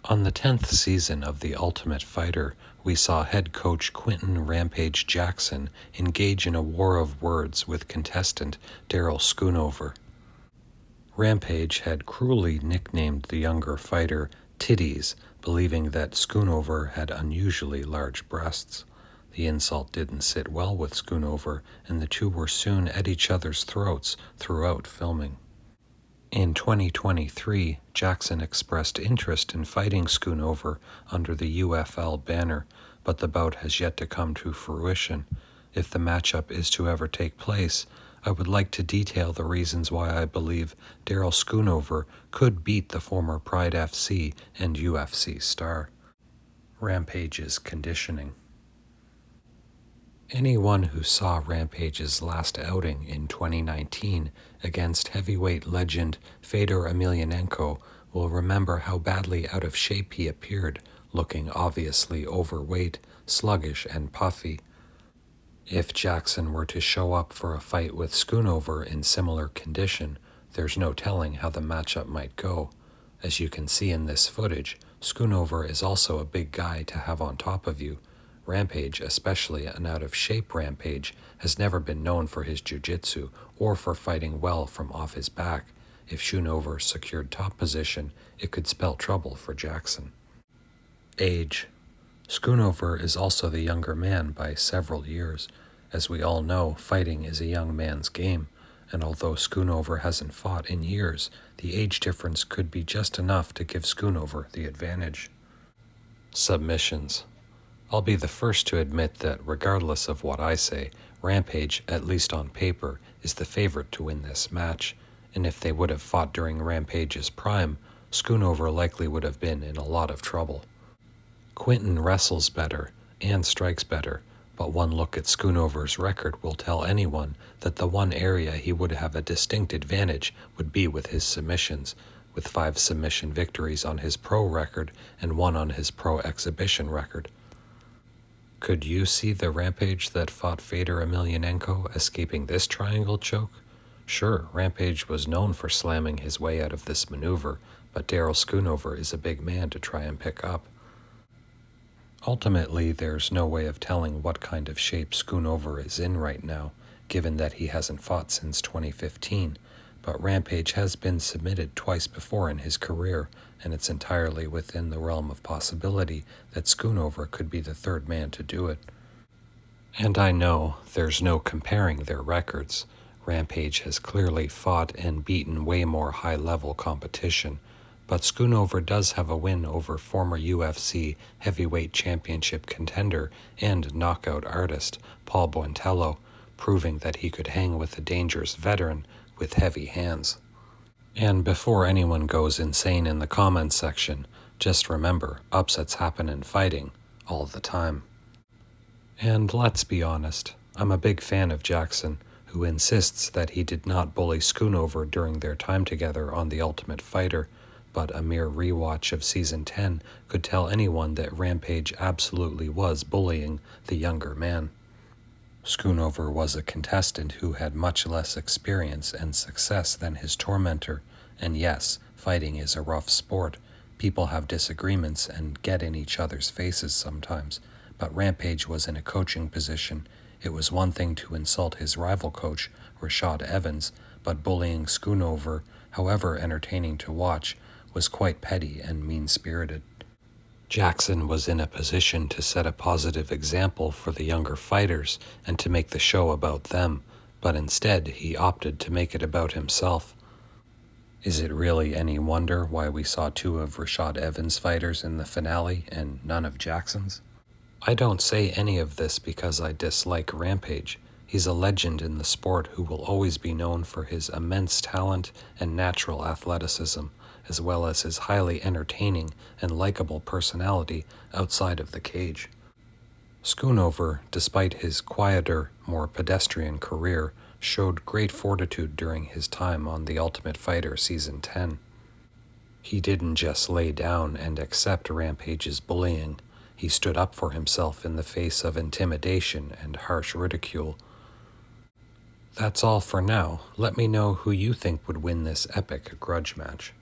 On the 10th season of The Ultimate Fighter, we saw head coach Quentin Rampage Jackson engage in a war of words with contestant Darrill Schoonover. Rampage had cruelly nicknamed the younger fighter Titties, believing that Schoonover had unusually large breasts. The insult didn't sit well with Schoonover, and the two were soon at each other's throats throughout filming. In 2023, Jackson expressed interest in fighting Schoonover under the UFL banner, but the bout has yet to come to fruition. If the matchup is to ever take place, I would like to detail the reasons why I believe Darrill Schoonover could beat the former Pride FC and UFC star. Rampage's conditioning. Anyone who saw Rampage's last outing in 2019 against heavyweight legend Fedor Emelianenko will remember how badly out of shape he appeared, looking obviously overweight, sluggish, and puffy. If Jackson were to show up for a fight with Schoonover in similar condition, there's no telling how the matchup might go. As you can see in this footage, Schoonover is also a big guy to have on top of you. Rampage, especially an out-of-shape Rampage, has never been known for his jiu-jitsu or for fighting well from off his back. If Schoonover secured top position, it could spell trouble for Jackson. Age. Schoonover is also the younger man by several years. As we all know, fighting is a young man's game, and although Schoonover hasn't fought in years, the age difference could be just enough to give Schoonover the advantage. Submissions. I'll be the first to admit that regardless of what I say, Rampage, at least on paper, is the favorite to win this match, and if they would have fought during Rampage's prime, Schoonover likely would have been in a lot of trouble. Quentin wrestles better and strikes better, but one look at Schoonover's record will tell anyone that the one area he would have a distinct advantage would be with his submissions, with 5 submission victories on his pro record and 1 on his pro exhibition record. Could you see the Rampage that fought Fedor Emelianenko escaping this triangle choke? Sure, Rampage was known for slamming his way out of this maneuver, but Darrill Schoonover is a big man to try and pick up. Ultimately, there's no way of telling what kind of shape Schoonover is in right now, given that he hasn't fought since 2015, but Rampage has been submitted twice before in his career, and it's entirely within the realm of possibility that Schoonover could be the third man to do it. And I know there's no comparing their records. Rampage has clearly fought and beaten way more high-level competition, but Schoonover does have a win over former UFC heavyweight championship contender and knockout artist Paul Buentello, proving that he could hang with a dangerous veteran with heavy hands. And before anyone goes insane in the comments section, just remember, upsets happen in fighting all the time. And let's be honest, I'm a big fan of Jackson, who insists that he did not bully Schoonover during their time together on The Ultimate Fighter, but a mere rewatch of Season 10 could tell anyone that Rampage absolutely was bullying the younger man. Schoonover was a contestant who had much less experience and success than his tormentor, and yes, fighting is a rough sport. People have disagreements and get in each other's faces sometimes, but Rampage was in a coaching position. It was one thing to insult his rival coach, Rashad Evans, but bullying Schoonover, however entertaining to watch, was quite petty and mean-spirited. Jackson was in a position to set a positive example for the younger fighters and to make the show about them, but instead he opted to make it about himself. Is it really any wonder why we saw 2 of Rashad Evans' fighters in the finale and none of Jackson's? I don't say any of this because I dislike Rampage. He's a legend in the sport who will always be known for his immense talent and natural athleticism, as well as his highly entertaining and likable personality outside of the cage. Schoonover, despite his quieter, more pedestrian career, showed great fortitude during his time on The Ultimate Fighter Season 10. He didn't just lay down and accept Rampage's bullying. He stood up for himself in the face of intimidation and harsh ridicule. That's all for now. Let me know who you think would win this epic grudge match.